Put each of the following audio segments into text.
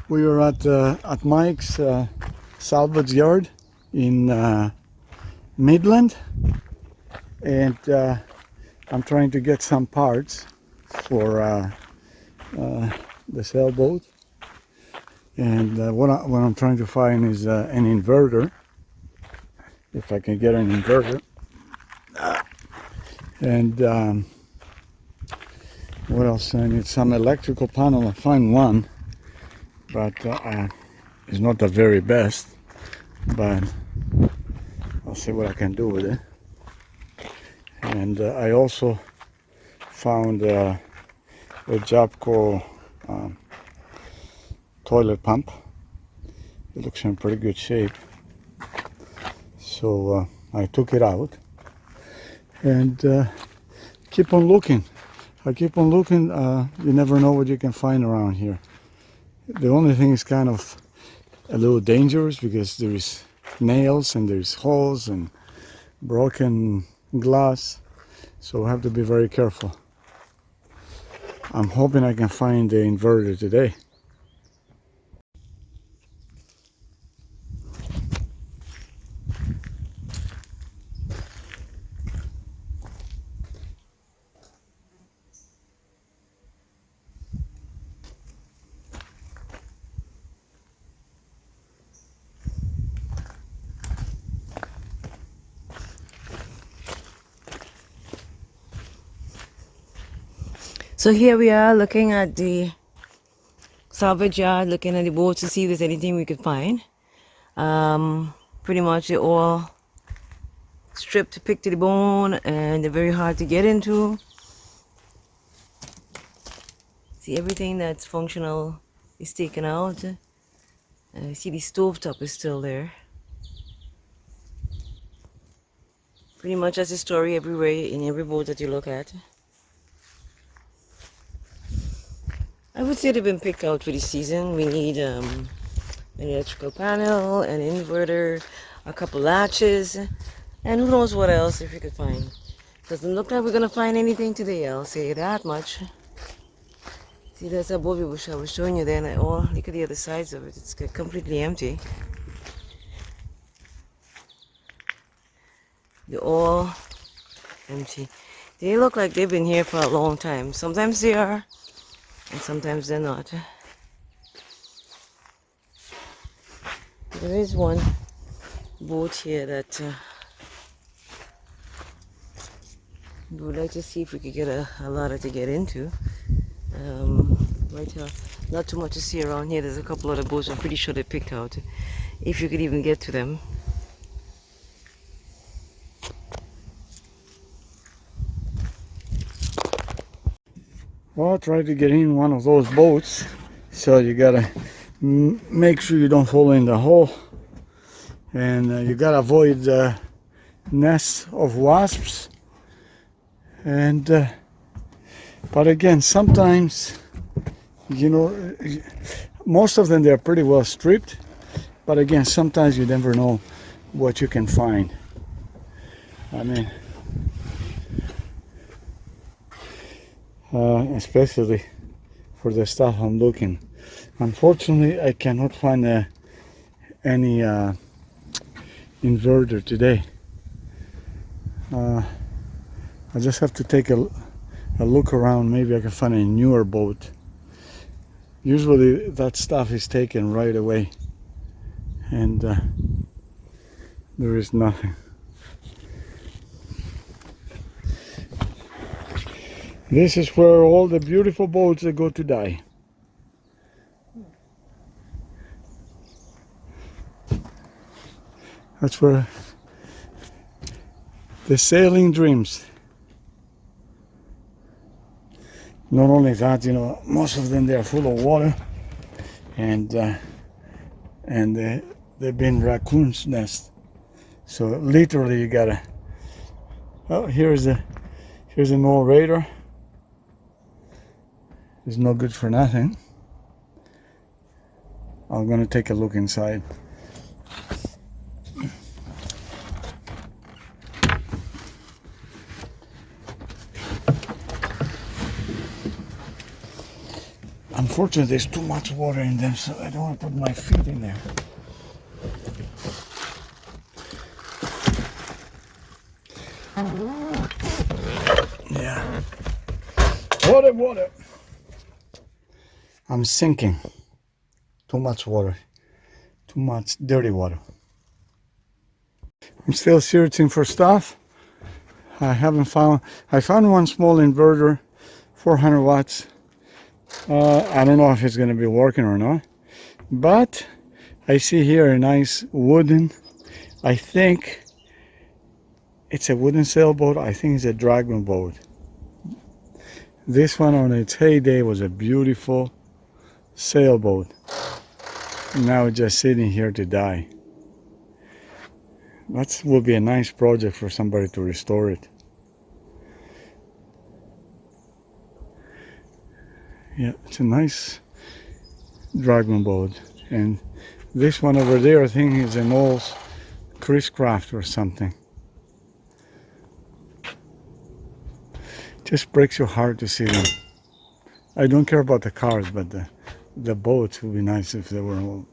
We were at Mike's salvage yard in Midland, and I'm trying to get some parts for the sailboat. And what I'm trying to find is an inverter, if I can get an inverter. And what else? I need some electrical panel. I find one, but it's not the very best. But I'll see what I can do with it. And I also found a Jabco toilet pump. It looks in pretty good shape. So I took it out and keep on looking. I keep on looking. You never know what you can find around here. The only thing is kind of a little dangerous because there's nails and there's holes and broken glass. So I have to be very careful. I'm hoping I can find the inverter today. So here we are looking at the salvage yard, looking at the boats to see if there's anything we could find. Pretty much they're all stripped, picked to the bone, and they're very hard to get into. See, everything that's functional is taken out. See, the stove top is still there. Pretty much that's the story everywhere in every boat that you look at. I would say they've been picked out for the season. We need an electrical panel, an inverter, a couple latches, and who knows what else if we could find. Doesn't look like we're gonna find anything today, I'll say that much. See, that's a bobby bush I was showing you there, and look at the other sides of it. It's completely empty. They're all empty. They look like they've been here for a long time. Sometimes they are, and sometimes they're not. There is one boat here that we would like to see if we could get a ladder to get into. Right here, not too much to see around here. There's a couple other boats I'm pretty sure they picked out, if you could even get to them. Well, try to get in one of those boats. So you gotta make sure you don't fall in the hole, and you gotta avoid nests of wasps. And but again, sometimes, you know, most of them they're pretty well stripped. But again, sometimes you never know what you can find. I mean, especially for the stuff I'm looking. Unfortunately, I cannot find any inverter today. I just have to take a look around. Maybe I can find a newer boat. Usually that stuff is taken right away, and there is nothing. This is where all the beautiful boats that go to die. That's where the sailing dreams. Not only that, you know, most of them they are full of water, and they've been raccoons' nests. So literally, you gotta. Oh, here's an old raider. It's no good for nothing. I'm gonna take a look inside. Unfortunately, there's too much water in them, so I don't want to put my feet in there. Yeah. Water. I'm sinking. Too much water. Too much dirty water. I'm still searching for stuff. I found one small inverter, 400 watts. I don't know if it's going to be working or not. But I see here a nice wooden, I think it's a wooden sailboat. I think it's a dragon boat. This one on its heyday was a beautiful sailboat. Now it's just sitting here to die. That will be a nice project for somebody to restore it. Yeah, it's a nice dragon boat. And this one over there, I think is an old Chris Craft or something. Just breaks your heart to see them. I don't care about the cars, but the boats would be nice if they were all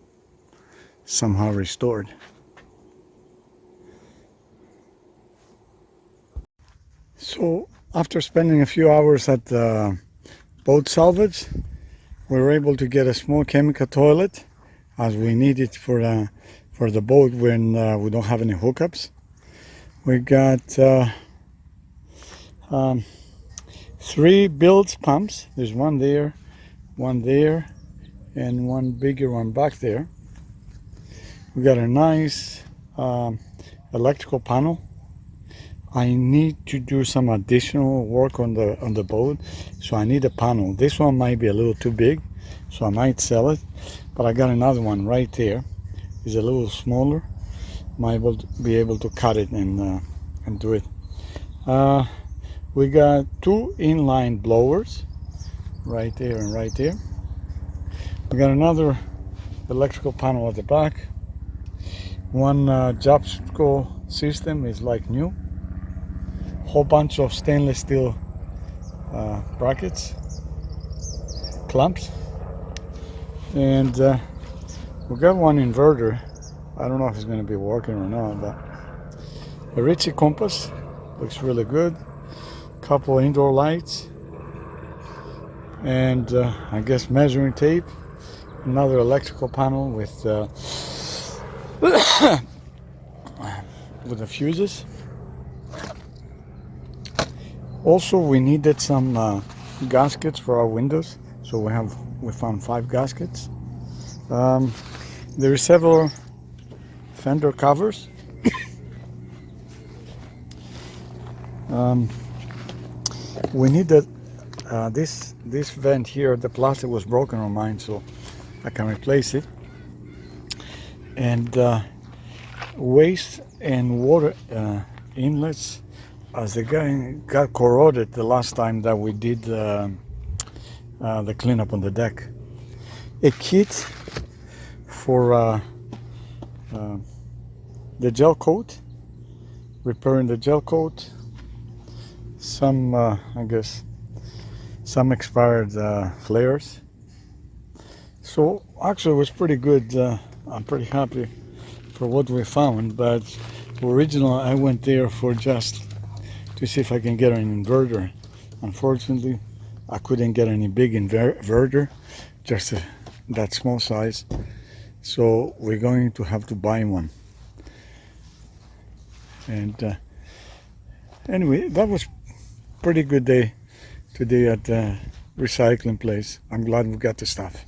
somehow restored. So after spending a few hours at the boat salvage, we were able to get a small chemical toilet, as we need it for the boat when we don't have any hookups. We got 3 Bilge pumps. There's one there, and one bigger one back there. We got a nice electrical panel. I need to do some additional work on the boat, so I need a panel. This one might be a little too big, so I might sell it. But I got another one right there. It's a little smaller. Might be able to cut it and do it. We got 2 inline blowers, right there and right there. We got another electrical panel at the back. One job system is like new. Whole bunch of stainless steel brackets, clamps, and we got one inverter. I don't know if it's going to be working or not, but a Ritchie compass looks really good. Couple indoor lights, and I guess measuring tape. Another electrical panel with the fuses. Also, we needed some gaskets for our windows, so we found 5 gaskets. There are several fender covers. We needed this vent here. The plastic was broken on mine, so I can replace it. And waste and water inlets, as the guy got corroded the last time that we did the cleanup on the deck. A kit for the gel coat, repairing the gel coat. Some, I guess, some expired flares. So actually it was pretty good. I'm pretty happy for what we found, but originally I went there for just to see if I can get an inverter. Unfortunately, I couldn't get any big inverter, just that small size. So we're going to have to buy one. And anyway, that was pretty good day today at the recycling place. I'm glad we got the stuff.